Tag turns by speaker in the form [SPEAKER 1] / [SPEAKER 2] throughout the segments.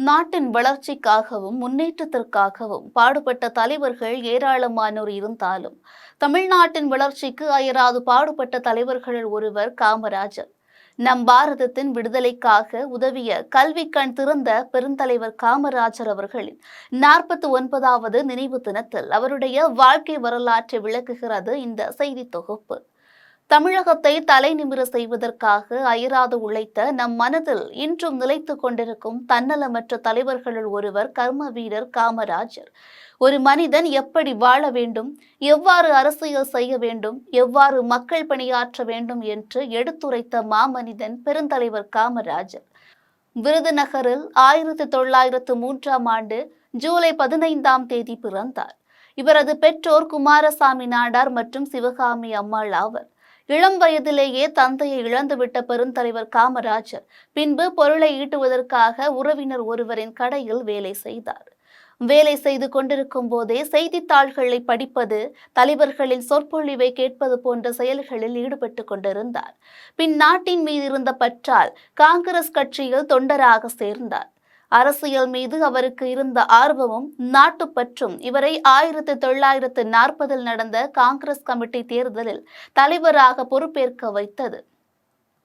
[SPEAKER 1] நாட்டின் வளர்ச்சிக்காகவும் முன்னேற்றத்திற்காகவும் பாடுபட்ட தலைவர்கள் ஏராளமானோர் இருந்தாலும் தமிழ்நாட்டின் வளர்ச்சிக்கு அயராது பாடுபட்ட தலைவர்களில் ஒருவர் காமராஜர். நம் பாரதத்தின் விடுதலைக்காக உதவிய கல்வி கண் திறந்த பெருந்தலைவர் காமராஜர் அவர்களின் 49வது நினைவு தினத்தில் அவருடைய வாழ்க்கை வரலாற்றை விளக்குகிறது இந்த செய்தி தொகுப்பு. தமிழகத்தை தலைநிமிர செய்வதற்காக அயராது உழைத்த நம் மனதில் இன்றும் நிலைத்து கொண்டிருக்கும் தன்னலமற்ற தலைவர்களுள் ஒருவர் கர்ம வீரர் காமராஜர். ஒரு மனிதன் எப்படி வாழ வேண்டும், எவ்வாறு அரசியல் செய்ய வேண்டும், எவ்வாறு மக்கள் பணியாற்ற வேண்டும் என்று எடுத்துரைத்த மாமனிதன் பெருந்தலைவர் காமராஜர். விருதுநகரில் 1903ஆம் ஆண்டு ஜூலை 15ஆம் தேதி பிறந்தார். இவரது பெற்றோர் குமாரசாமி நாடார் மற்றும் சிவகாமி அம்மாள் ஆவர். இளம் வயதிலேயே தந்தையை இழந்துவிட்ட பெருந்தலைவர் காமராஜர் பின்பு பொருளை ஈட்டுவதற்காக உறவினர் ஒருவரின் கடையில் வேலை செய்தார். வேலை செய்து கொண்டிருக்கும் போதே செய்தித்தாள்களை படிப்பது, தலைவர்களின் சொற்பொழிவை கேட்பது போன்ற செயல்களில் ஈடுபட்டு கொண்டிருந்தார். பின் நாட்டின் மீது இருந்த பற்றால் காங்கிரஸ் கட்சியில் தொண்டராக சேர்ந்தார். அரசியல் மீது அவருக்கு இருந்த ஆர்வமும் நாட்டுப்பற்றும் இவரை 1940இல் நடந்த காங்கிரஸ் கமிட்டி தேர்தலில் தலைவராக பொறுப்பேற்க வைத்தது.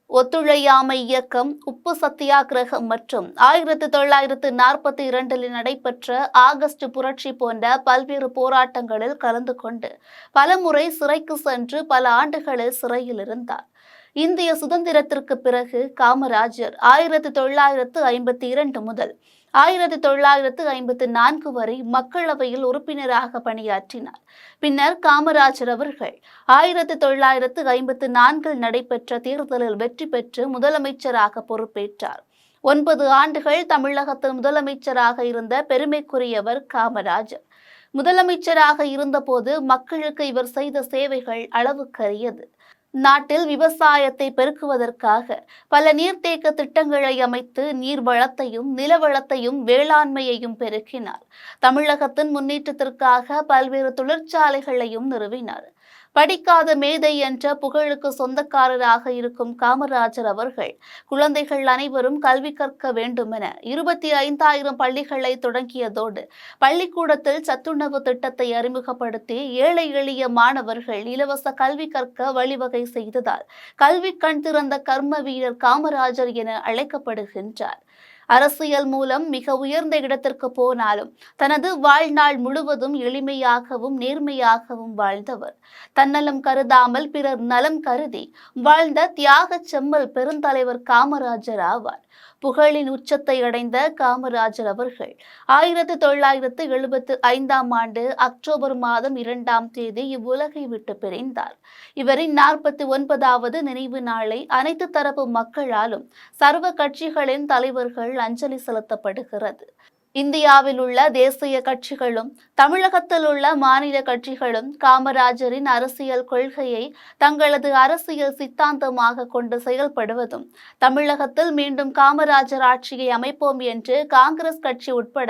[SPEAKER 1] ஒத்துழையாமை இயக்கம், உப்பு சத்தியாகிரகம் மற்றும் 1942இல் நடைபெற்ற ஆகஸ்ட் புரட்சி போன்ற பல்வேறு போராட்டங்களில் கலந்து கொண்டு பலமுறை சிறைக்கு சென்று பல ஆண்டுகளில் சிறையில் இருந்தார். இந்திய சுதந்திரத்திற்கு பிறகு காமராஜர் 1952 முதல் 1954 வரை மக்களவையில் உறுப்பினராக பணியாற்றினார். பின்னர் காமராஜர் அவர்கள் 1954இல் நடைபெற்ற தேர்தலில் வெற்றி பெற்று முதலமைச்சராக பொறுப்பேற்றார். 9 ஆண்டுகள் தமிழகத்தில் முதலமைச்சராக இருந்த பெருமைக்குரியவர் காமராஜர். முதலமைச்சராக இருந்தபோது மக்களுக்கு இவர் செய்த சேவைகள் அளவுக்கரியது. நாட்டில் விவசாயத்தை பெருக்குவதற்காக பல நீர்த்தேக்க திட்டங்களை அமைத்து நீர் வளத்தையும் நிலவளத்தையும் வேளாண்மையையும் பெருக்கினார். தமிழகத்தின் முன்னேற்றத்திற்காக பல்வேறு தொழிற்சாலைகளையும் நிறுவினார். படிக்காத மேதை என்ற புகழுக்கு சொந்தக்காரராக இருக்கும் காமராஜர் அவர்கள் குழந்தைகள் அனைவரும் கல்வி கற்க வேண்டுமென 25,000 பள்ளிகளை தொடங்கியதோடு பள்ளிக்கூடத்தில் சத்துணவு திட்டத்தை அறிமுகப்படுத்தி ஏழை எளிய மாணவர்கள் இலவச கல்வி கற்க வழிவகை செய்ததால் கல்வி கண் திறந்த கர்ம வீரர் காமராஜர் என அழைக்கப்படுகின்றார். அரசியல் மூலம் மிக உயர்ந்த இடத்திற்கு போனாலும் தனது வாழ்நாள் முழுவதும் எளிமையாகவும் நேர்மையாகவும் வாழ்ந்தவர். தன்னலம் கருதாமல் பிறர் நலம் கருதி வாழ்ந்த தியாக செம்மல் பெருந்தலைவர் காமராஜர் ஆவார். புகழின் உச்சத்தை அடைந்த காமராஜர் அவர்கள் 1975ஆம் ஆண்டு அக்டோபர் மாதம் 2ஆம் தேதி இவ்வுலகை விட்டு பிரிந்தார். இவரின் 49வது நினைவு நாளை அனைத்து தரப்பு மக்களாலும் சர்வ கட்சிகளின் தலைவர்கள் அஞ்சலி செலுத்தப்படுகிறது. இந்தியாவில் உள்ள தேசிய கட்சிகளும் தமிழகத்தில் உள்ள மாநில கட்சிகளும் காமராஜரின் அரசியல் கொள்கையை தங்களது அரசியல் சித்தாந்தமாக கொண்டு செயல்படுவதும், தமிழகத்தில் மீண்டும் காமராஜர் ஆட்சியை அமைப்போம் என்று காங்கிரஸ் கட்சி உட்பட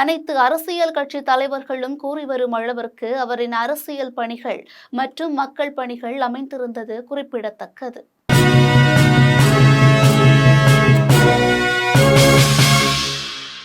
[SPEAKER 1] அனைத்து அரசியல் கட்சி தலைவர்களும் கூறி வரும் அளவிற்கு அவரின் அரசியல் பணிகள் மற்றும் மக்கள் பணிகள் அமைந்திருந்தது குறிப்பிடத்தக்கது.